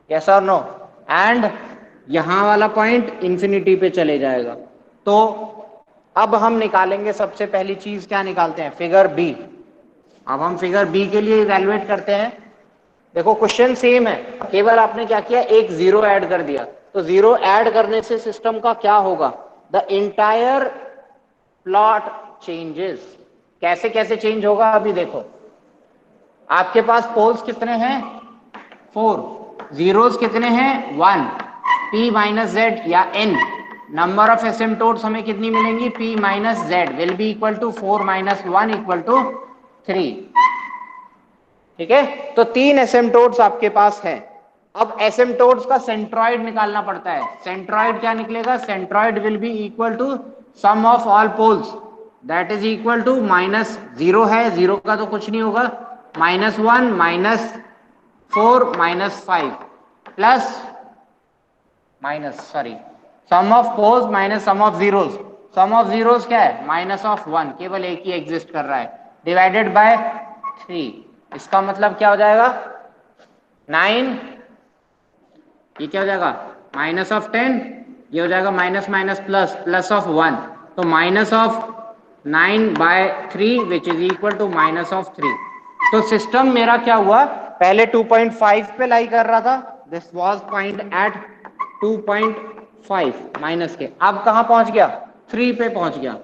यस और नो? एंड यहां वाला पॉइंट इंफिनिटी पे चले जाएगा। तो अब हम निकालेंगे, सबसे पहली चीज क्या निकालते हैं, फिगर बी। अब हम फिगर बी के लिए इवैल्यूएट करते हैं। देखो क्वेश्चन सेम है, केवल आपने क्या किया, एक जीरो ऐड कर दिया। तो जीरो ऐड करने से सिस्टम का क्या होगा, द इंटायर प्लॉट चेंजेस। कैसे कैसे चेंज होगा अभी देखो। आपके पास पोल्स कितने हैं, 4, जीरोस कितने हैं, 1, p माइनस जेड या n, नंबर ऑफ एसिम्प्टोट्स हमें कितनी मिलेंगी, p minus z will be equal to 4 minus 1 equal to 3। ठीक है, तो 3 एसिम्प्टोट्स आपके पास है। अब एसिम्प्टोट्स का सेंट्रॉइड निकालना पड़ता है। सेंट्रॉइड क्या निकलेगा, centroid will be equal to sum of all poles that is equal to minus zero है, जीरो का तो कुछ नहीं होगा, -1 -4 -5 plus sum of poles minus sum of zeros. Sum of zeros क्या है, -1, केवल एक ही एग्जिस्ट कर रहा है, डिवाइडेड बाय 3। इसका मतलब क्या हो जाएगा, 9, ये क्या हो जाएगा, -10, ये हो जाएगा minus minus plus, plus of 1, तो -9/3 विच इज इक्वल टू -3। तो सिस्टम मेरा क्या हुआ, पहले 2.5 पे लाई कर रहा था, this was point at 2.5 minus के, अब कहां पहुंच गया, 3 पे पहुंच गया।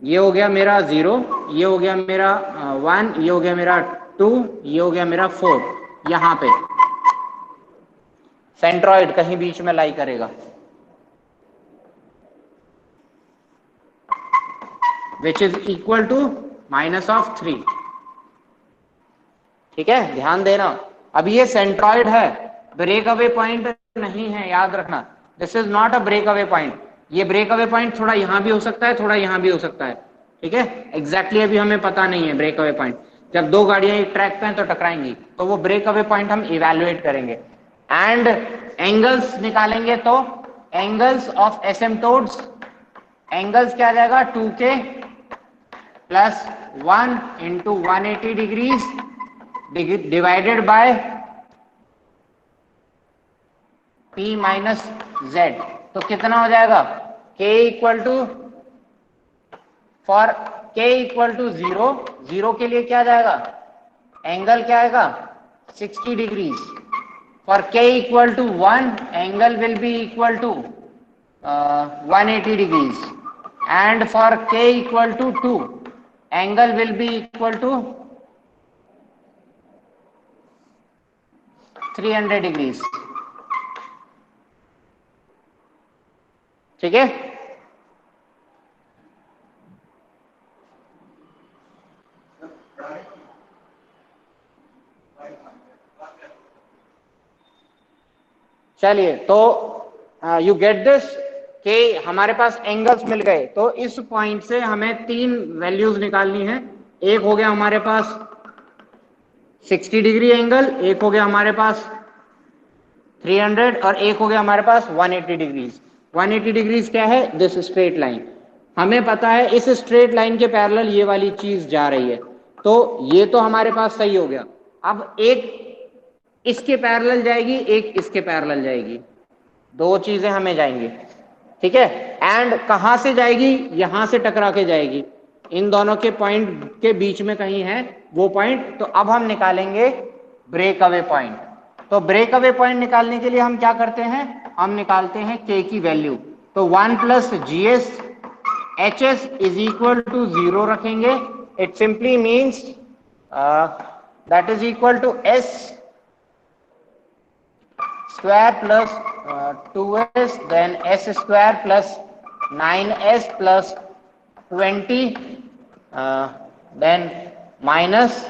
ये हो गया मेरा 0, ये हो गया मेरा 1, ये हो गया मेरा 2, ये हो गया मेरा 4। यहां पे सेंट्रॉइड कहीं बीच में लाई करेगा, विच इज इक्वल टू -3। ठीक है, ध्यान देना। अब ये सेंट्रॉइड है, ब्रेक अवे पॉइंट नहीं है, याद रखना, this is not a break away point. ये ब्रेक अवे पॉइंट थोड़ा यहां भी हो सकता है, थोड़ा यहां भी हो सकता है। ठीक है, एग्जैक्टली अभी हमें पता नहीं है ब्रेक अवे पॉइंट। जब दो गाड़ियां एक ट्रैक पे हैं तो टकराएंगी, तो वो ब्रेक अवे पॉइंट हम इवैल्यूएट करेंगे एंड एंगल्स निकालेंगे। तो एंगल्स ऑफ एसिम्प्टोट्स, एंगल्स क्या आ जाएगा, 2k plus 1 into 180 degrees divided by p minus Z. तो कितना हो जाएगा, k equal to, for k equal to 0, 0 के लिए क्या जाएगा, एंगल क्या आएगा, 60 degrees. For k equal to 1, angle will be equal to 180 degrees. And for k equal to 2, angle will be equal to 300 degrees. ठीक है, चलिए तो यू गेट दिस कि हमारे पास एंगल्स मिल गए। तो इस पॉइंट से हमें 3 वैल्यूज निकालनी है। एक हो गया हमारे पास 60 डिग्री एंगल, एक हो गया हमारे पास 300 और एक हो गया हमारे पास 180 डिग्रीज। 180 डिग्रीज क्या है? This straight line. हमें पता है इस स्ट्रेट लाइन के पैरेलल ये वाली चीज जा रही है, तो ये तो हमारे पास सही हो गया। अब एक इसके पैरेलल जाएगी, एक इसके पैरेलल जाएगी, 2 चीजें हमें जाएंगी। ठीक है, एंड कहां से जाएगी? यहां से टकरा के जाएगी, इन दोनों के पॉइंट के बीच में कहीं है वो पॉइंट। तो अब हम निकालेंगे ब्रेक अवे पॉइंट। तो ब्रेक अवे पॉइंट निकालने के लिए हम क्या करते हैं? हम निकालते हैं k की वैल्यू। तो 1 plus GS HS is equal to 0 रखेंगे। It simply means that is equal to S square plus 2S then S square plus 9S plus 20 then minus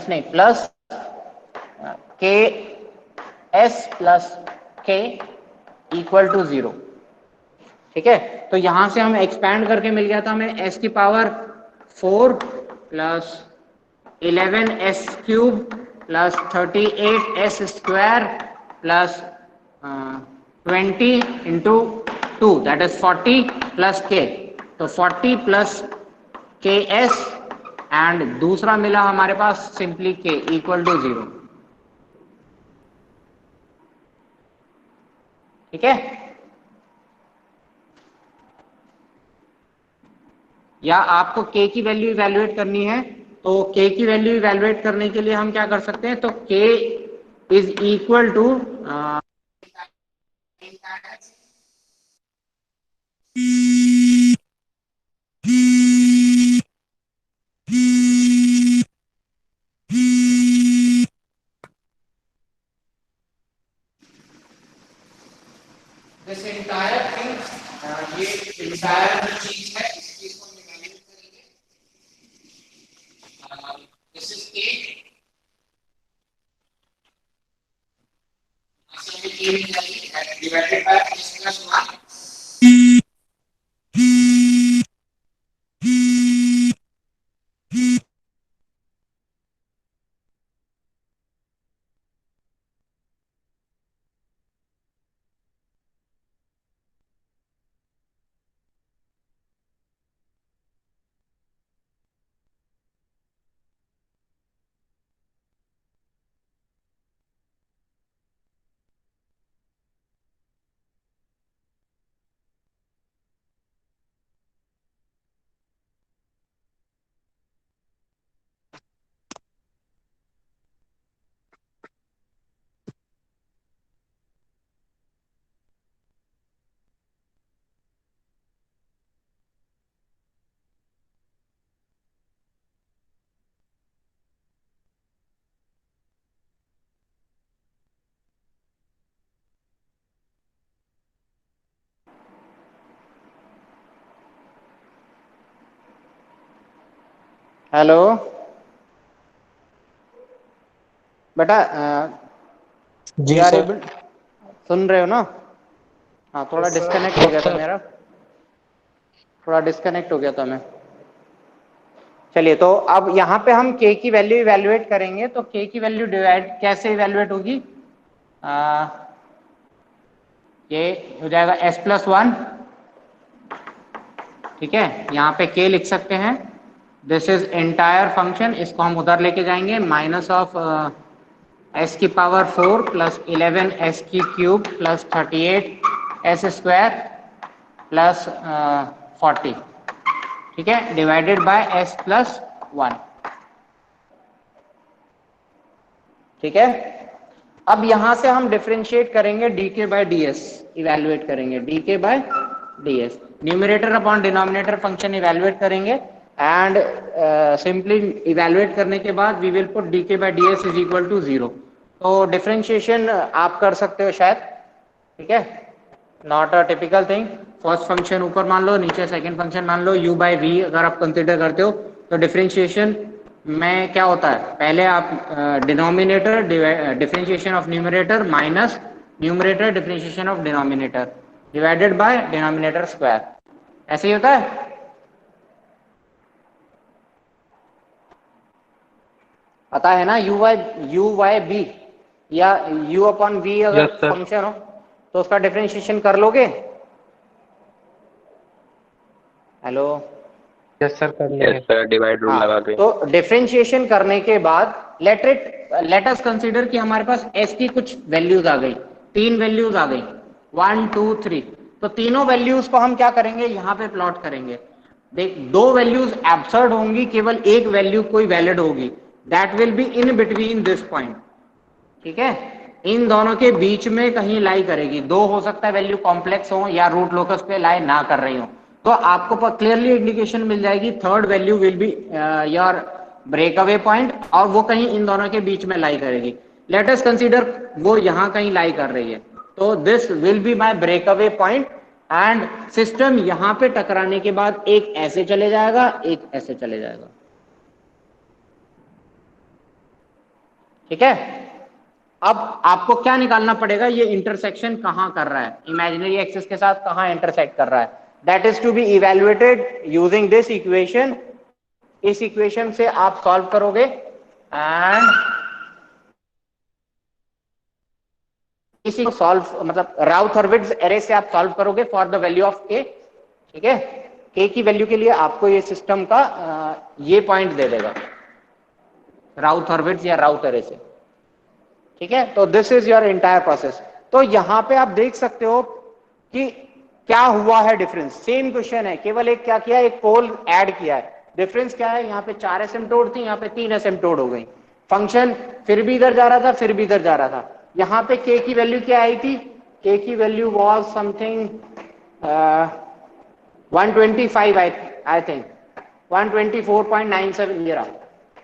नहीं plus KS plus K equal to 0। ठीक है, तो यहां से हम expand करके मिल गया था हमें S की power 4 plus 11S cube plus 38S square plus 20 into 2 that is 40 plus K। तो 40 प्लस KS एंड दूसरा मिला हमारे पास सिंपली K इक्वल टू 0। ठीक है, या आपको K की वैल्यू इवैल्यूएट करनी है तो K की वैल्यू इवैल्यूएट करने के लिए हम क्या कर सकते हैं? तो K is equal to this entire thing, ये एंटायर जो चीज है इस चीज को हम इवैल्यूएट करेंगे। दिस इज K, हमें K मिल जाएगी divided by S plus 1। Hello बेटा, जी आर सर। एबल, सुन रहे हो ना? हाँ, थोड़ा Yes, sir. डिस्कनेक्ट हो गया था Sir. मेरा, थोड़ा डिस्कनेक्ट हो गया था मैं। चलिए, तो अब यहाँ पे हम K की वैल्यू इवैल्यूएट करेंगे। तो K की वैल्यू डिवाइड कैसे इवैल्यूएट होगी? ये हो जाएगा S प्लस 1। ठीक है, यहाँ पे K लिख सकते हैं। दिस इज एंटायर फंक्शन, इसको हम उधर लेके जाएंगे। माइनस ऑफ S की पावर 4 प्लस 11S की cube plus 38S square plus 40। ठीक है, डिवाइडेड बाय S प्लस 1। ठीक है, अब यहां से हम डिफरेंशिएट करेंगे dk बाय ds, इवैल्यूएट करेंगे dk by ds। Numerator upon denominator function evaluate करेंगे एंड सिंपली इवेलुएट करने के बाद we will put D K by D S is equal to 0। तो डिफरेंशिएशन आप कर सकते हो शायद, ठीक है, not a typical thing. First function ऊपर मान लो, नीचे सेकंड फंक्शन मान लो, u बाई वी अगर आप कंसिडर करते हो तो डिफरेंशिएशन में क्या होता है, पहले आप denominator differentiation of numerator minus numerator differentiation of denominator divided by denominator square, ऐसे ही होता है। पता है ना, यू वाई बी या u अपॉन वी अगर Yes, sir. फंक्शन हो तो उसका डिफरेंशिएशन कर लोगे। हेलो, यस सर कर लेंगे। यस सर, डिवाइड रूल लगा के। तो डिफरेंशिएशन करने के बाद लेट अस कंसीडर कि हमारे पास s की कुछ वैल्यूज आ गई, 3 वैल्यूज आ गई, 1 2 3। तो तीनों वैल्यूज को हम क्या करेंगे, यहाँ पे प्लॉट करेंगे। देख, 2 वैल्यूज एब्सर्ड होंगी, केवल एक वैल्यू कोई वैलिड होगी, that will be in between this point, ठीक है, इन दोनों के बीच में कहीं लाई करेगी। 2 हो सकता है वैल्यू कॉम्प्लेक्स हो या रूट लोकस पे लाई ना कर रही हो, तो आपको क्लियरली इंडिकेशन मिल जाएगी third value will be your break away point, और वो कहीं इन दोनों के बीच में लाई करेगी। लेट अस कंसीडर वो यहां कहीं लाई कर रही है, तो this will be my break away point and system यहां पे टकराने के बाद एक ऐसे चले जाएगा, एक ऐसे चले जाएगा, ठीक है। अब आपको क्या निकालना पड़ेगा, ये इंटरसेक्शन कहां कर रहा है, इमेजिनरी एक्सिस के साथ कहां इंटरसेक्ट कर रहा है, that is to be evaluated using this equation. इस इक्वेशन से आप सॉल्व करोगे एंड इसी को सॉल्व, मतलब राउथ-हर्विट्ज एरे से आप सॉल्व करोगे फॉर द वैल्यू ऑफ के, ठीक है। के की वैल्यू के लिए आपको ये सिस्टम का ये पॉइंट दे देगा राउथ-हर्विट्ज या राउथ एरे से, ठीक है। तो this is your entire process. तो यहां पे आप देख सकते हो कि क्या हुआ है डिफरेंस, सेम क्वेश्चन है, केवल एक क्या किया, एक पोल ऐड किया है। डिफरेंस क्या है, यहाँ पे 4 एसिम्प्टोड थी, यहाँ पे 3 एसिम्प्टोड हो गई। फंक्शन फिर भी इधर जा रहा था, फिर भी इधर जा रहा था। यहाँ पे k की वैल्यू क्या आई थी, k की value was something 125 I think 124.97 ये रहा।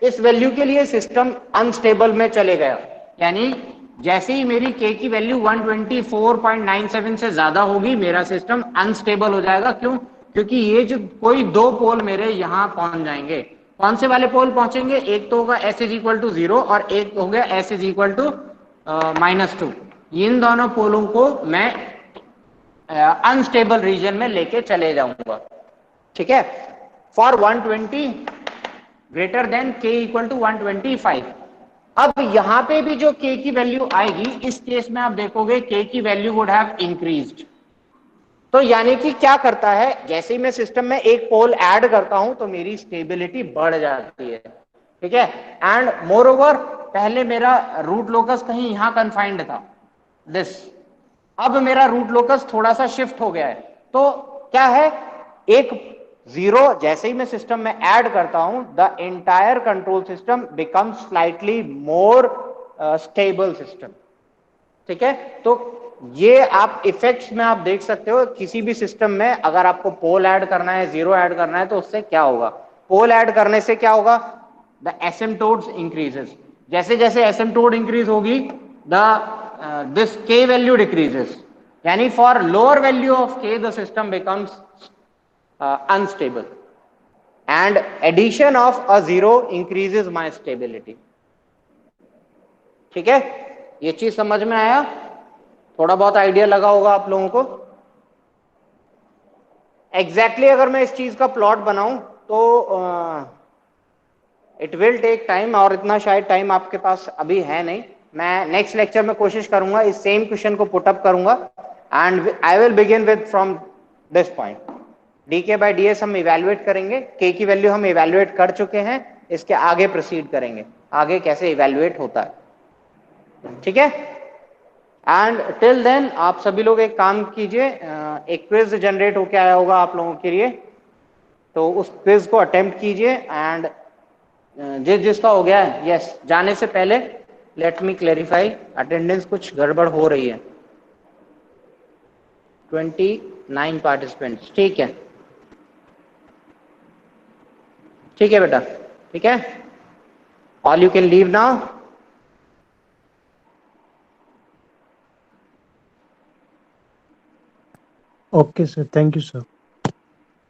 इस वैल्यू के लिए सिस्टम अनस्टेबल में चले गया, यानी जैसे ही मेरी k की वैल्यू 124.97 से ज्यादा होगी मेरा सिस्टम अनस्टेबल हो जाएगा। क्यों? क्योंकि ये जो कोई 2 पोल मेरे यहां पहुंच जाएंगे। कौन से वाले पोल पहुंचेंगे, एक तो होगा s इज इक्वल टू 0 और एक हो गया s इज इक्वल टू -2। इन दोनों पोलों को मैं अनस्टेबल रीजन में लेके चले जाऊंगा, ठीक है, for 120 greater than k equal to 125। अब यहां पे भी जो k की वैल्यू आएगी, इस केस में आप देखोगे k की वैल्यू वुड हैव इंक्रीज्ड। तो यानी कि क्या करता है, जैसे ही मैं सिस्टम में एक पोल ऐड करता हूं तो मेरी स्टेबिलिटी बढ़ जाती है, ठीक है। एंड मोर ओवर, पहले मेरा रूट लोकस कहीं यहां कन्फाइंड था, दिस, अब मेरा रूट लोकस थोड़ा सा शिफ्ट हो गया है। तो क्या है, एक 0 जैसे ही मैं सिस्टम में ऐड करता हूं, the entire control system becomes slightly more stable system, ठीक है। तो ये आप इफेक्ट्स में आप देख सकते हो किसी भी सिस्टम में। अगर आपको पोल ऐड करना है, 0 ऐड करना है, तो उससे क्या होगा, पोल ऐड करने से क्या होगा, द एसिम्प्टोड्स इंक्रीजेस। जैसे जैसे एसिम्प्टोड इंक्रीज होगी the this k value decreases, यानी for lower value of k the system becomes unstable and addition of a 0 increases my stability, ठीक है। ये चीज समझ में आया, थोड़ा बहुत आइडिया लगा होगा आप लोगों को। एग्जैक्टली अगर मैं इस चीज का प्लॉट बनाऊं तो इट विल टेक टाइम, और इतना शायद टाइम आपके पास अभी है नहीं। मैं नेक्स्ट लेक्चर में कोशिश करूंगा इस सेम क्वेश्चन को पुट अप करूंगा and I will begin with from this point. DK by DS हम इवेल्युएट करेंगे, के की वैल्यू हम इवेल्युएट कर चुके हैं, इसके आगे प्रोसीड करेंगे, आगे कैसे इवेल्युएट होता है, ठीक है। एंड टिल देन आप सभी लोग एक काम कीजिए, एक क्विज जनरेट होके आया होगा आप लोगों के लिए, तो उस क्विज को अटेम्प्ट कीजिए। एंड जिसका हो गया है, यस, जाने से पहले लेट मी क्लेरिफाई, अटेंडेंस कुछ गड़बड़ हो रही है, 29 पार्टिसिपेंट्स, ठीक है। ठीक है बेटा, ठीक है, all you can leave now. Okay, sir. Thank you, sir.